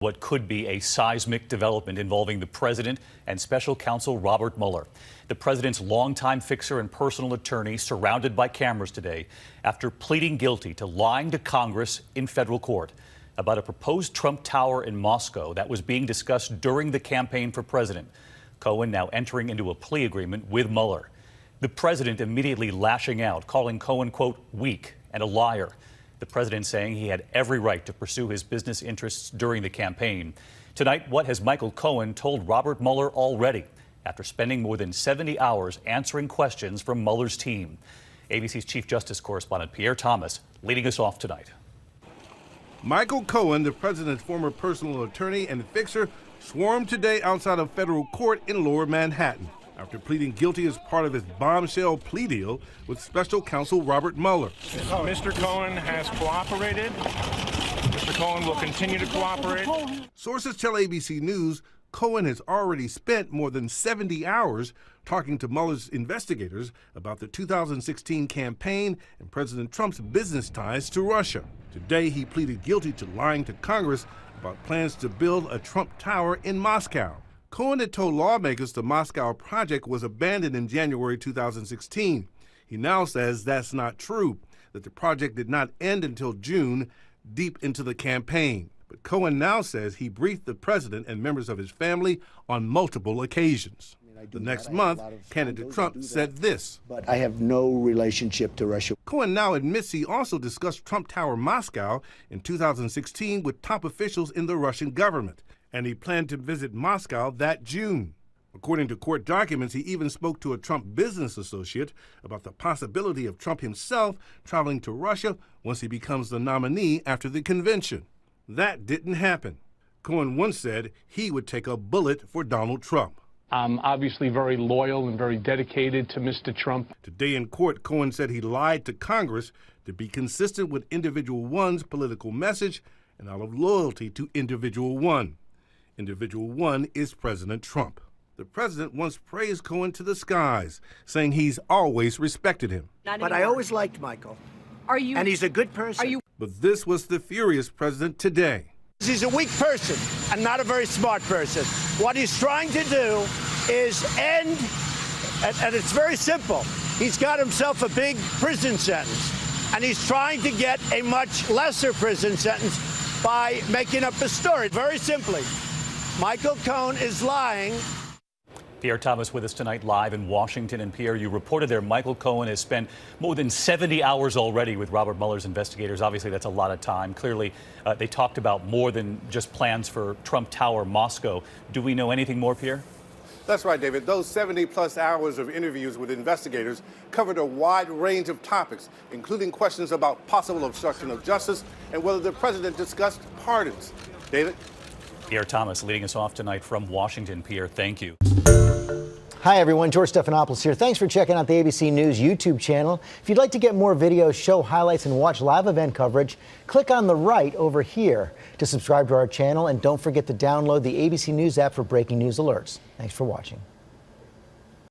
What could be a seismic development involving the president and special counsel Robert Mueller. The president's longtime fixer and personal attorney surrounded by cameras today after pleading guilty to lying to Congress in federal court about a proposed Trump Tower in Moscow that was being discussed during the campaign for president. Cohen now entering into a plea agreement with Mueller. The president immediately lashing out, calling Cohen, quote, weak and a liar. The president saying he had every right to pursue his business interests during the campaign. Tonight, what has Michael Cohen told Robert Mueller already after spending more than 70 hours answering questions from Mueller's team? ABC's Chief Justice correspondent Pierre Thomas leading us off tonight. Michael Cohen, the president's former personal attorney and fixer, swarmed today outside of federal court in Lower Manhattan after pleading guilty as part of his bombshell plea deal with special counsel Robert Mueller. Mr. Cohen has cooperated. Mr. Cohen will continue to cooperate. Sources tell ABC News Cohen has already spent more than 70 hours talking to Mueller's investigators about the 2016 campaign and President Trump's business ties to Russia. Today, he pleaded guilty to lying to Congress about plans to build a Trump Tower in Moscow. Cohen had told lawmakers the Moscow project was abandoned in January 2016. He now says that's not true, that the project did not end until June, deep into the campaign. But Cohen now says he briefed the president and members of his family on multiple occasions. The next month, candidate Trump said this. But I have no relationship to Russia. Cohen now admits he also discussed Trump Tower Moscow in 2016 with top officials in the Russian government, and he planned to visit Moscow that June. According to court documents, he even spoke to a Trump business associate about the possibility of Trump himself traveling to Russia once he becomes the nominee after the convention. That didn't happen. Cohen once said he would take a bullet for Donald Trump. I'm obviously very loyal and very dedicated to Mr. Trump. Today in court, Cohen said he lied to Congress to be consistent with Individual One's political message and out of loyalty to Individual One. Individual One is President Trump. The president once praised Cohen to the skies, saying he's always respected him. But I always liked Michael. And he's a good person. But this was the furious president today. He's a weak person and not a very smart person. What he's trying to do is end, and it's very simple. He's got himself a big prison sentence, and he's trying to get a much lesser prison sentence by making up a story. Very simply, Michael Cohen is lying. Pierre Thomas with us tonight live in Washington. And Pierre, you reported there Michael Cohen has spent more than 70 hours already with Robert Mueller's investigators. Obviously, that's a lot of time. Clearly, they talked about more than just plans for Trump Tower Moscow. Do we know anything more, Pierre? That's right, David. Those 70-plus hours of interviews with investigators covered a wide range of topics, including questions about possible obstruction of justice and whether the president discussed pardons. David? Pierre Thomas leading us off tonight from Washington. Pierre, thank you. Hi, everyone. George Stephanopoulos here. Thanks for checking out the ABC News YouTube channel. If you'd like to get more videos, show highlights, and watch live event coverage, click on the right over here to subscribe to our channel. And don't forget to download the ABC News app for breaking news alerts. Thanks for watching.